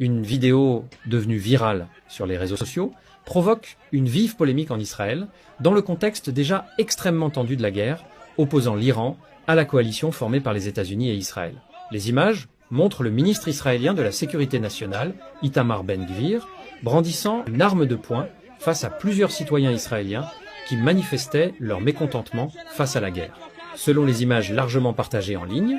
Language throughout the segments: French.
Une vidéo devenue virale sur les réseaux sociaux provoque une vive polémique en Israël, dans le contexte déjà extrêmement tendu de la guerre, opposant l'Iran à la coalition formée par les États-Unis et Israël. Les images montrent le ministre israélien de la Sécurité nationale, Itamar Ben-Gvir, brandissant une arme de poing face à plusieurs citoyens israéliens qui manifestaient leur mécontentement face à la guerre. Selon les images largement partagées en ligne,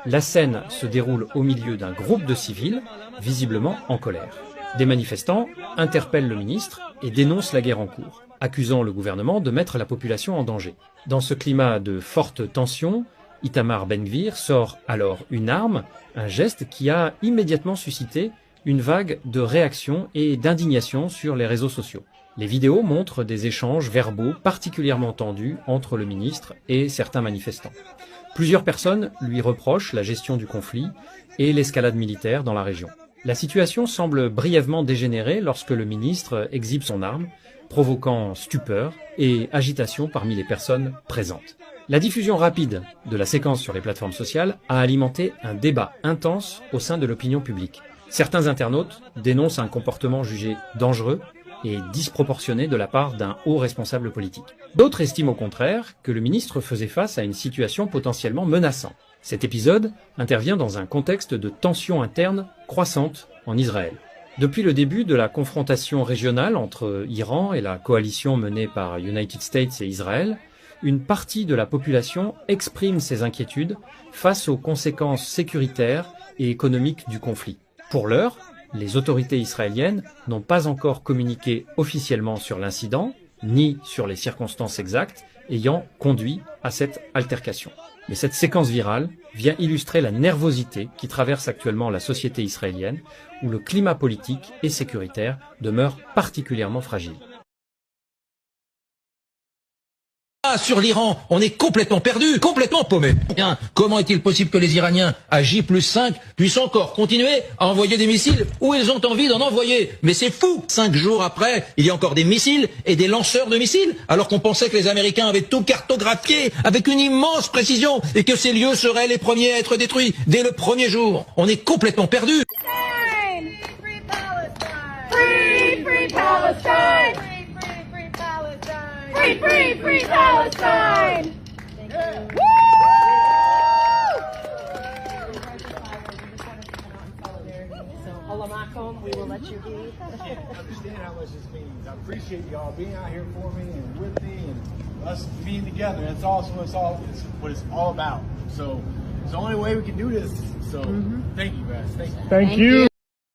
la scène se déroule au milieu d'un groupe de civils, visiblement en colère. Des manifestants interpellent le ministre et dénoncent la guerre en cours, accusant le gouvernement de mettre la population en danger. Dans ce climat de forte tension, Itamar Ben-Gvir sort alors une arme, un geste qui a immédiatement suscité une vague de réactions et d'indignation sur les réseaux sociaux. Les vidéos montrent des échanges verbaux particulièrement tendus entre le ministre et certains manifestants. Plusieurs personnes lui reprochent la gestion du conflit et l'escalade militaire dans la région. La situation semble brièvement dégénérer lorsque le ministre exhibe son arme, provoquant stupeur et agitation parmi les personnes présentes. La diffusion rapide de la séquence sur les plateformes sociales a alimenté un débat intense au sein de l'opinion publique. Certains internautes dénoncent un comportement jugé dangereux et disproportionné de la part d'un haut responsable politique. D'autres estiment au contraire que le ministre faisait face à une situation potentiellement menaçante. Cet épisode intervient dans un contexte de tensions internes croissantes en Israël. Depuis le début de la confrontation régionale entre Iran et la coalition menée par United States et Israël, une partie de la population exprime ses inquiétudes face aux conséquences sécuritaires et économiques du conflit. Pour l'heure, les autorités israéliennes n'ont pas encore communiqué officiellement sur l'incident, ni sur les circonstances exactes ayant conduit à cette altercation. Mais cette séquence virale vient illustrer la nervosité qui traverse actuellement la société israélienne, où le climat politique et sécuritaire demeure particulièrement fragile. Sur l'Iran, on est complètement perdu, complètement paumé. Bien, comment est-il possible que les Iraniens, à J+5, puissent encore continuer à envoyer des missiles où ils ont envie d'en envoyer? Mais c'est fou! 5 jours après, il y a encore des missiles et des lanceurs de missiles, alors qu'on pensait que les Américains avaient tout cartographié avec une immense précision et que ces lieux seraient les premiers à être détruits dès le premier jour. On est complètement perdu. Free Palestine! Free, free Palestine! Free, free, free Palestine! Woo! So, Allah Makom, we will let you be. I can't understand how much this means. I appreciate y'all being out here for me and with me and us being together. That's also what it's all about. So it's the only way we can do this. So thank you guys. Thank you. Thank you.